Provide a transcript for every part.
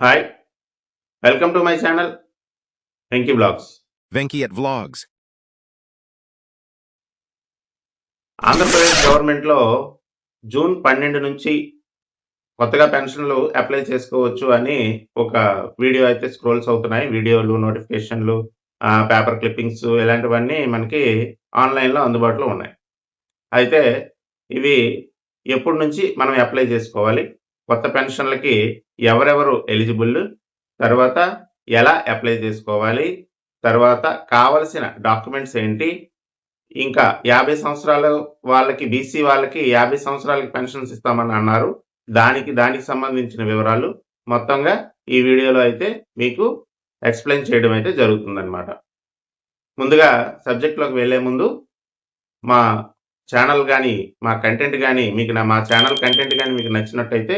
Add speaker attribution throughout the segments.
Speaker 1: Hi! Welcome to my channel Venky vlogs.
Speaker 2: Venki at Vlogs.
Speaker 1: Andhra Pradesh గవర్నమెంట్‌లో June 12 నుంచి కొత్తగా పెన్షన్‌లు అప్లై చేసుకోవచ్చు అని ఒక వీడియో అయితే స్క్రోల్స్ అవుతున్నాయి. వీడియోలు, నోటిఫికేషన్‌లు, పేపర్ క్లిప్పింగ్స్ ఇలాంటివన్నీ మనకి ఆన్‌లైన్‌లో అందుబాటులో ఉన్నాయి. అయితే ఇవి ఎప్పటి నుంచి మనం అప్లై చేసుకోవాలి? కొత్త పెన్షన్‌లకి ఎవరెవరు ఎలిజిబుల్? తర్వాత ఎలా అప్లై చేసుకోవాలి? తర్వాత కావలసిన డాక్యుమెంట్స్ ఏంటి? ఇంకా 50 సంవత్సరాల వాళ్ళకి బీసీ వాళ్ళకి 50 సంవత్సరాలకి పెన్షన్స్ ఇస్తామని అన్నారు. దానికి సంబంధించిన వివరాలు మొత్తంగా ఈ వీడియోలో అయితే మీకు ఎక్స్‌ప్లెయిన్ చేయడం అయితే జరుగుతుందన్నమాట. ముందుగా సబ్జెక్ట్‌లోకి వెళ్ళే ముందు మా ఛానల్ గాని, మా కంటెంట్ గాని మా ఛానల్ కంటెంట్ గాని మీకు నచ్చినట్టయితే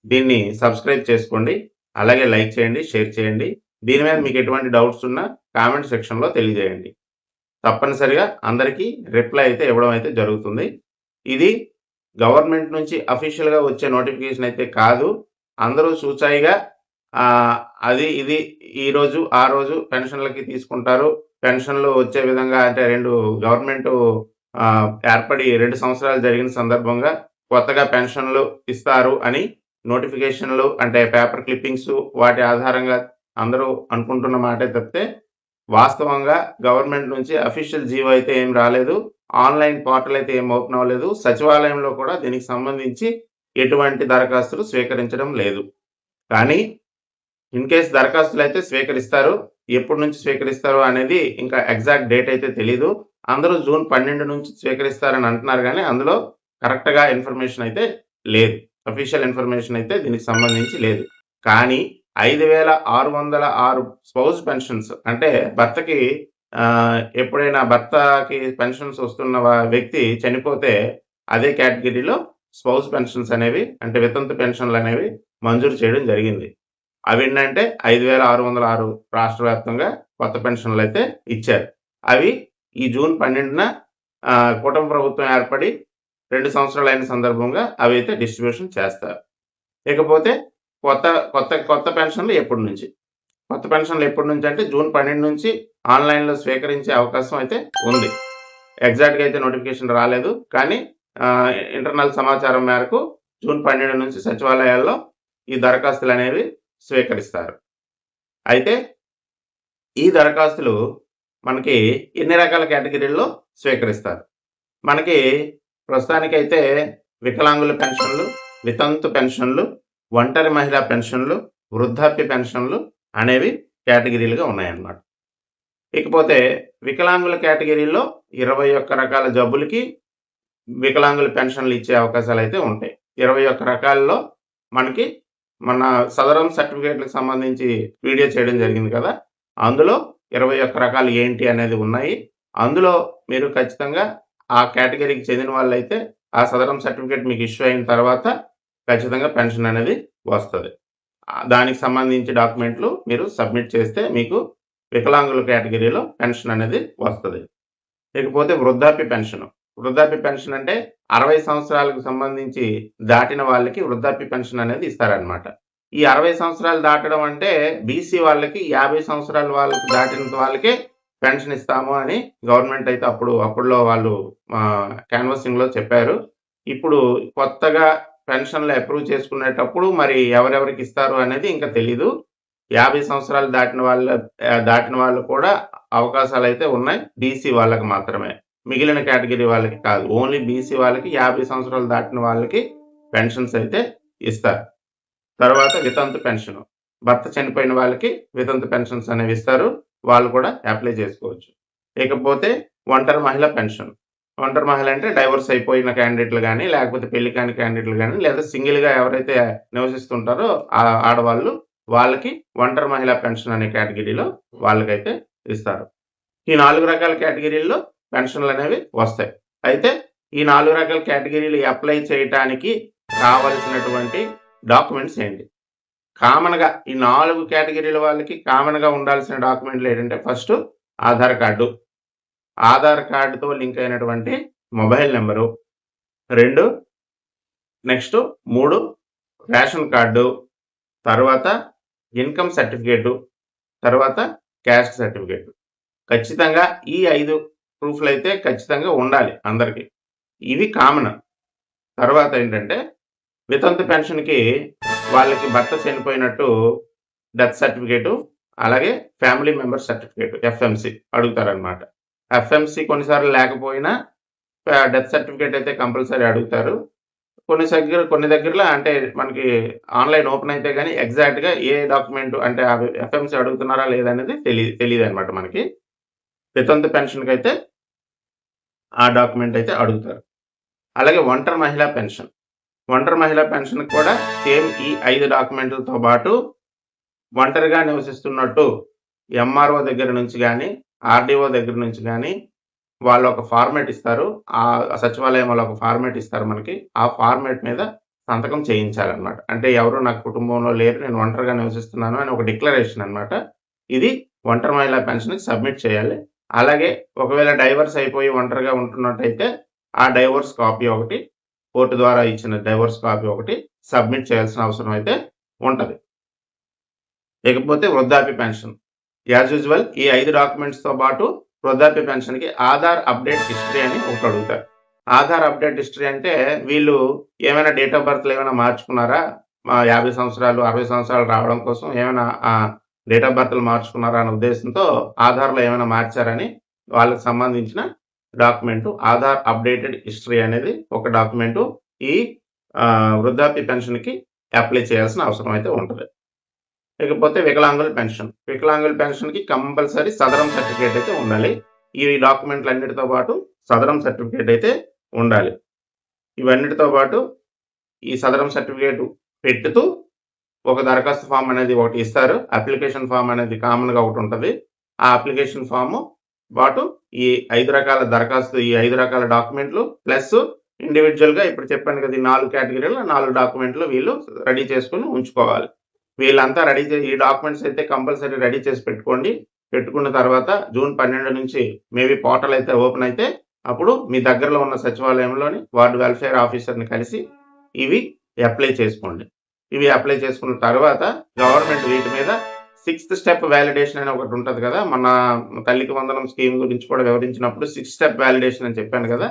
Speaker 1: దీన్ని సబ్స్క్రైబ్ చేసుకోండి. అలాగే లైక్ చేయండి, షేర్ చేయండి. దీని మీద మీకు ఎటువంటి డౌట్స్ ఉన్నా కామెంట్ సెక్షన్‌లో తెలియజేయండి. తప్పనిసరిగా అందరికీ రిప్లై అయితే ఇవ్వడం అయితే జరుగుతుంది. ఇది గవర్నమెంట్ నుంచి అఫీషియల్‌గా వచ్చే నోటిఫికేషన్ అయితే కాదు. అందరూ చూచాయిగా అది ఇది ఈరోజు, ఆ రోజు పెన్షన్‌లకి తీసుకుంటారు. పెన్షన్‌లు వచ్చే విధంగా అంటే 2 గవర్నమెంటు ఏర్పడి 2 సంవత్సరాలు జరిగిన సందర్భంగా కొత్తగా పెన్షన్‌లు ఇస్తారు అని నోటిఫికేషన్‌లు అంటే పేపర్ క్లిప్పింగ్స్ వాటి ఆధారంగా అందరూ అనుకుంటున్న మాటే తప్పితే వాస్తవంగా గవర్నమెంట్ నుంచి అఫీషియల్ జీవో అయితే ఏం రాలేదు. ఆన్‌లైన్ పోర్టల్ అయితే ఏం ఓపెన్ అవ్వలేదు. సచివాలయంలో కూడా దీనికి సంబంధించి ఎటువంటి దరఖాస్తులు స్వీకరించడం లేదు. కానీ ఇన్ కేస్ దరఖాస్తులైతే స్వీకరిస్తారు. ఎప్పటి నుంచి స్వీకరిస్తారు అనేది ఇంకా ఎగ్జాక్ట్ డేట్ అయితే తెలీదు. అందరూ జూన్ 12 నుంచి స్వీకరిస్తారని అంటున్నారు గానీ అందులో కరెక్ట్‌గా ఇన్ఫర్మేషన్ అయితే లేదు. అఫీషియల్ ఇన్ఫర్మేషన్ అయితే దీనికి సంబంధించి లేదు. కానీ 5,606 స్పౌస్ పెన్షన్స్ అంటే భర్తకి ఎప్పుడైనా భర్తకి పెన్షన్స్ వస్తున్న వ్యక్తి చనిపోతే అదే కేటగిరీలో స్పౌస్ పెన్షన్స్ అనేవి అంటే వితంతు పెన్షన్లు అనేవి మంజూరు చేయడం జరిగింది. అవేంటంటే 5,606 రాష్ట్ర వ్యాప్తంగా కొత్త పెన్షన్లు అయితే ఇచ్చారు. అవి ఈ జూన్ 12న కూటమి ప్రభుత్వం ఏర్పడి 2 సంవత్సరాలు అయిన సందర్భంగా అవి అయితే డిస్ట్రిబ్యూషన్ చేస్తారు. ఇకపోతే కొత్త పెన్షన్లు ఎప్పటి నుంచి? కొత్త పెన్షన్లు ఎప్పటి నుంచి అంటే జూన్ 12 నుంచి ఆన్‌లైన్‌లో స్వీకరించే అవకాశం అయితే ఉంది. ఎగ్జాక్ట్‌గా అయితే నోటిఫికేషన్ రాలేదు. కానీ ఇంటర్నల్ సమాచారం మేరకు జూన్ 12 నుంచి సచివాలయాల్లో ఈ దరఖాస్తులు అనేవి స్వీకరిస్తారు. అయితే ఈ దరఖాస్తులు మనకి ఎన్ని రకాల కేటగిరీల్లో స్వీకరిస్తారు? మనకి ప్రస్తుతానికైతే వికలాంగుల పెన్షన్లు, వితంతు పెన్షన్లు, ఒంటరి మహిళా పెన్షన్లు, వృద్ధాప్య పెన్షన్లు అనేవి కేటగిరీలుగా ఉన్నాయన్నమాట. ఇకపోతే వికలాంగుల కేటగిరీలో 21 రకాల జబ్బులకి వికలాంగుల పెన్షన్లు ఇచ్చే అవకాశాలు అయితే ఉంటాయి. 21 రకాల్లో మనకి మన సదరం సర్టిఫికేట్లకు సంబంధించి వీడియో చేయడం జరిగింది కదా! అందులో 21 రకాలు ఏంటి అనేది ఉన్నాయి. అందులో మీరు ఖచ్చితంగా ఆ కేటగిరీకి చెందిన వాళ్ళైతే ఆ సదరం సర్టిఫికేట్ మీకు ఇష్యూ అయిన తర్వాత ఖచ్చితంగా పెన్షన్ అనేది వస్తది. దానికి సంబంధించి డాక్యుమెంట్లు మీరు సబ్మిట్ చేస్తే మీకు వికలాంగుల కేటగిరీలో పెన్షన్ అనేది వస్తది. ఇకపోతే వృద్ధాప్య పెన్షన్. వృద్ధాప్య పెన్షన్ అంటే 60 సంవత్సరాలకు సంబంధించి దాటిన వాళ్ళకి వృద్ధాప్య పెన్షన్ అనేది ఇస్తారనమాట. ఈ 60 సంవత్సరాలు దాటడం అంటే బీసీ వాళ్ళకి 50 సంవత్సరాల వాళ్ళకి దాటిన వాళ్ళకే పెన్షన్ ఇస్తాము అని గవర్నమెంట్ అయితే అప్పుడులో వాళ్ళు క్యాన్వాసింగ్‌లో చెప్పారు. ఇప్పుడు కొత్తగా పెన్షన్లు అప్రూవ్ చేసుకునేటప్పుడు మరి ఎవరెవరికి ఇస్తారు అనేది ఇంకా తెలీదు. 50 సంవత్సరాలు దాటిన వాళ్ళు కూడా అవకాశాలు అయితే ఉన్నాయి. బీసీ వాళ్ళకి మాత్రమే. మిగిలిన కేటగిరీ వాళ్ళకి కాదు. ఓన్లీ బీసీ వాళ్ళకి 50 సంవత్సరాలు దాటిన వాళ్ళకి పెన్షన్స్ అయితే ఇస్తారు. తర్వాత వితంతు పెన్షన్. భర్త చనిపోయిన వాళ్ళకి వితంతు పెన్షన్స్ అనేవి ఇస్తారు. వాళ్ళు కూడా అప్లై చేసుకోవచ్చు. ఇకపోతే ఒంటరి మహిళ పెన్షన్. ఒంటరి మహిళ అంటే డైవోర్స్ అయిపోయిన క్యాండిడేట్లు గానీ, లేకపోతే పెళ్లి కాని క్యాండిడేట్లు గానీ, లేదా సింగిల్‌గా ఎవరైతే నివసిస్తుంటారో ఆడవాళ్ళు వాళ్ళకి ఒంటరి మహిళా పెన్షన్ అనే కేటగిరీలో వాళ్ళకైతే ఇస్తారు. ఈ 4 రకాల కేటగిరీల్లో పెన్షన్‌లనేవి వస్తాయి. అయితే ఈ 4 రకాల కేటగిరీలు అప్లై చేయటానికి కావలసినటువంటి డాక్యుమెంట్స్ ఏంటి? కామన్‌గా ఈ 4 కేటగిరీల వాళ్ళకి కామన్‌గా ఉండాల్సిన డాక్యుమెంట్లు ఏంటంటే ఫస్ట్ ఆధార్ కార్డు. ఆధార్ కార్డుతో లింక్ అయినటువంటి mobile number. 2 next 3 ration card. తర్వాత ఇన్కమ్ సర్టిఫికేటు, తర్వాత క్యాస్ట్ సర్టిఫికేట్. ఖచ్చితంగా ఈ 5 ప్రూఫ్‌లయితే ఖచ్చితంగా ఉండాలి అందరికి. ఇవి కామన్. తర్వాత ఏంటంటే వితంతు పెన్షన్‌కి వాళ్ళకి భర్త చనిపోయినట్టు డెత్ సర్టిఫికేటు, అలాగే ఫ్యామిలీ మెంబర్ సర్టిఫికేట్ ఎఫ్ఎంసీ అడుగుతారనమాట. ఎఫ్ఎంసీ కొన్నిసార్లు లేకపోయినా డెత్ సర్టిఫికేట్ అయితే కంపల్సరీ అడుగుతారు. కొన్ని దగ్గరలో అంటే మనకి ఆన్‌లైన్ ఓపెన్ అయితే గాని ఎగ్జాక్ట్‌గా ఏ డాక్యుమెంట్ అంటే అవి ఎఫ్ఎంసీ అడుగుతున్నారా లేదా అనేది తెలీదనమాట మనకి. వితంతు పెన్షన్‌కైతే ఆ డాక్యుమెంట్ అయితే అడుగుతారు. అలాగే ఒంటరి మహిళా పెన్షన్. ఒంటరి మహిళా పెన్షన్‌కి కూడా సేమ్ ఈ 5 డాక్యుమెంట్‌లతో పాటు ఒంటరిగా నివసిస్తున్నట్టు ఎంఆర్ఓ దగ్గర నుంచి గాని, ఆర్‌డీఓ దగ్గర నుంచి గాని వాళ్ళు ఒక ఫార్మాట్ ఇస్తారు. సచివాలయం వాళ్ళు ఒక ఫార్మాట్ ఇస్తారు మనకి. ఆ ఫార్మాట్ మీద సంతకం చేయించాలనమాట. అంటే ఎవరు నాకు కుటుంబంలో లేరు, నేను ఒంటరిగా నివసిస్తున్నాను అని ఒక డిక్లరేషన్ అనమాట. ఇది ఒంటరి మహిళా పెన్షన్‌కి సబ్మిట్ చేయాలి. అలాగే ఒకవేళ డైవర్స్ అయిపోయి ఒంటరిగా ఉంటున్నట్టయితే ఆ డైవోర్స్ కాపీ ఒకటి, కోర్టు ద్వారా ఇచ్చిన డైవోర్స్ కాపీ ఒకటి సబ్మిట్ చేయాల్సిన అవసరం అయితే ఉంటది. ఇకపోతే వృద్ధాప్య పెన్షన్. యాజ్ యూజువల్ ఈ 5 డాక్యుమెంట్స్‌తో పాటు వృద్ధాప్య పెన్షన్‌కి ఆధార్ అప్డేట్ హిస్టరీ అని ఒకటి అడుగుతారు. ఆధార్ అప్డేట్ హిస్టరీ అంటే వీళ్ళు ఏమైనా డేట్ ఆఫ్ బర్త్‌లు ఏమైనా మార్చుకున్నారా? 50 సంవత్సరాలు, 60 సంవత్సరాలు రావడం కోసం ఏమైనా డేట్ ఆఫ్ బర్త్‌లు మార్చుకున్నారా అనే ఉద్దేశంతో ఆధార్‌లో ఏమైనా మార్చారని వాళ్ళకి సంబంధించిన డాక్యుమెంటు ఆధార్ అప్డేటెడ్ హిస్టరీ అనేది ఒక డాక్యుమెంటు ఈ వృద్ధాప్య పెన్షన్‌కి అప్లై చేయాల్సిన అవసరం అయితే ఉంటది. ఇకపోతే వికలాంగుల పెన్షన్. వికలాంగుల పెన్షన్‌కి కంపల్సరీ సదరం సర్టిఫికేట్ అయితే ఉండాలి. ఈ డాక్యుమెంట్‌లన్నిటితో పాటు సదరం సర్టిఫికేట్ అయితే ఉండాలి. ఇవన్నిటితో పాటు ఈ సదరం సర్టిఫికేట్ పెట్టుతూ ఒక దరఖాస్తు ఫామ్ అనేది ఒకటి ఇస్తారు. అప్లికేషన్ ఫామ్ అనేది కామన్‌గా ఒకటుంటది. ఆ అప్లికేషన్ ఫాము పాటు ఈ 5 రకాల దరఖాస్తు, ఈ 5 రకాల డాక్యుమెంట్లు ప్లస్ ఇండివిడ్యువల్‌గా ఇప్పుడు చెప్పాను కదా! ఈ 4 కేటగిరీలో 4 డాక్యుమెంట్లు వీళ్ళు రెడీ చేసుకొని ఉంచుకోవాలి. వీళ్ళంతా ఈ డాక్యుమెంట్స్ అయితే కంపల్సరీ రెడీ చేసి పెట్టుకోండి. పెట్టుకున్న తర్వాత జూన్ 12 నుంచి మేబీ పోర్టల్ అయితే ఓపెన్ అయితే అప్పుడు మీ దగ్గరలో ఉన్న సచివాలయంలోని వార్డ్ వెల్ఫేర్ ఆఫీసర్‌ని కలిసి ఇవి అప్లై చేసుకోండి. ఇవి అప్లై చేసుకున్న తర్వాత గవర్నమెంట్ వీటి మీద 6th స్టెప్ వాలిడేషన్ అని ఒకటి ఉంటది కదా! మన తల్లికి వందనం స్కీమ్ గురించి కూడా వివరించినప్పుడు 6 స్టెప్ వాలిడేషన్ అని చెప్పాను కదా!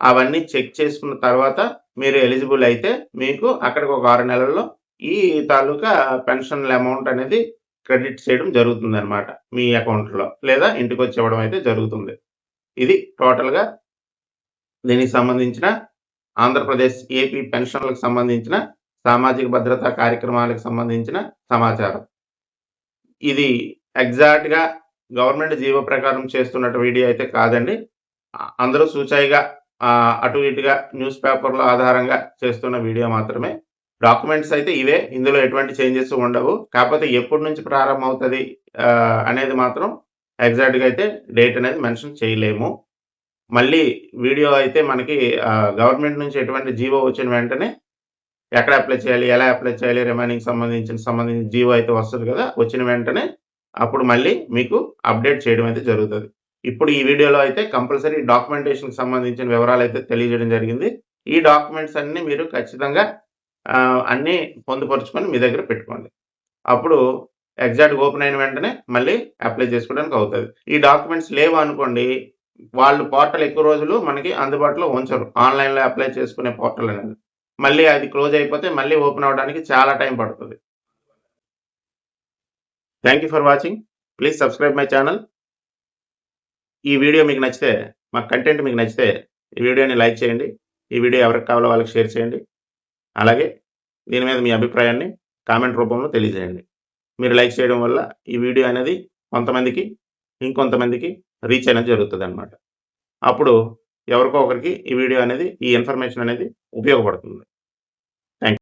Speaker 1: అవన్నీ చెక్ చేసుకున్న తర్వాత మీరు ఎలిజిబుల్ అయితే మీకు అక్కడికి ఒక 6 నెలల్లో ఈ తాలూకా పెన్షన్‌ల అమౌంట్ అనేది క్రెడిట్ చేయడం జరుగుతుందనమాట మీ అకౌంట్‌లో. లేదా ఇంటికొచ్చి ఇవ్వడం అయితే జరుగుతుంది. ఇది టోటల్‌గా దీనికి సంబంధించిన ఆంధ్రప్రదేశ్ ఏపీ పెన్షన్‌లకు సంబంధించిన సామాజిక భద్రతా కార్యక్రమాలకు సంబంధించిన సమాచారం. ఇది ఎగ్జాక్ట్‌గా గవర్నమెంట్ జీవో ప్రకారం చేస్తున్నట్టు వీడియో అయితే కాదండి. అందరూ సూచాయిగా అటు ఇటుగా న్యూస్ పేపర్‌ల ఆధారంగా చేస్తున్న వీడియో మాత్రమే. డాక్యుమెంట్స్ అయితే ఇవే. ఇందులో ఎటువంటి చేంజెస్ ఉండవు. కాకపోతే ఎప్పటి నుంచి ప్రారంభమవుతది అనేది మాత్రం ఎగ్జాక్ట్‌గా అయితే డేట్ అనేది మెన్షన్ చేయలేము. మళ్ళీ వీడియో అయితే మనకి గవర్నమెంట్ నుంచి ఎటువంటి జీవో వచ్చిన వెంటనే ఎక్కడ అప్లై చేయాలి? ఎలా అప్లై చేయాలి? రిమైనింగ్ సంబంధించిన జీవో అయితే వస్తది కదా! వచ్చిన వెంటనే అప్పుడు మళ్ళీ మీకు అప్డేట్ చేయడం అయితే జరుగుతది. ఇప్పుడు ఈ వీడియోలో అయితే కంపల్సరీ డాక్యుమెంటేషన్‌కి సంబంధించిన వివరాలైతే తెలియజేయడం జరిగింది. ఈ డాక్యుమెంట్స్ అన్నీ మీరు ఖచ్చితంగా అన్నీ పొందుపరుచుకొని మీ దగ్గర పెట్టుకోండి. అప్పుడు ఎగ్జాక్ట్‌గా ఓపెన్ అయిన వెంటనే మళ్ళీ అప్లై చేసుకోవడానికి అవుతది. ఈ డాక్యుమెంట్స్ లేవు అనుకోండి, వాళ్ళు పోర్టల్ ఎక్కువ రోజులు మనకి అందుబాటులో ఉంచరు. ఆన్‌లైన్‌లో అప్లై చేసుకునే పోర్టల్ అనేది. మళ్ళీ అది క్లోజ్ అయిపోతే మళ్ళీ ఓపెన్ అవ్వడానికి చాలా టైం పడుతది. Thank you for watching. Please subscribe my channel. ఈ వీడియో మీకు నచ్చితే, మా కంటెంట్ మీకు నచ్చితే ఈ వీడియోని లైక్ చేయండి. ఈ వీడియో ఎవరికి కావాలో వాళ్ళకి షేర్ చేయండి. అలాగే దీని మీద మీ అభిప్రాయాన్ని కామెంట్ రూపంలో తెలియజేయండి. మీరు లైక్ చేయడం వల్ల ఈ వీడియో అనేది కొంతమందికి, ఇంకొంతమందికి రీచ్ అనేది జరుగుతదనమాట. అప్పుడు ఎవరికో ఒకరికి ఈ వీడియో అనేది, ఈ ఇన్ఫర్మేషన్ అనేది ఉపయోగపడుతుంది.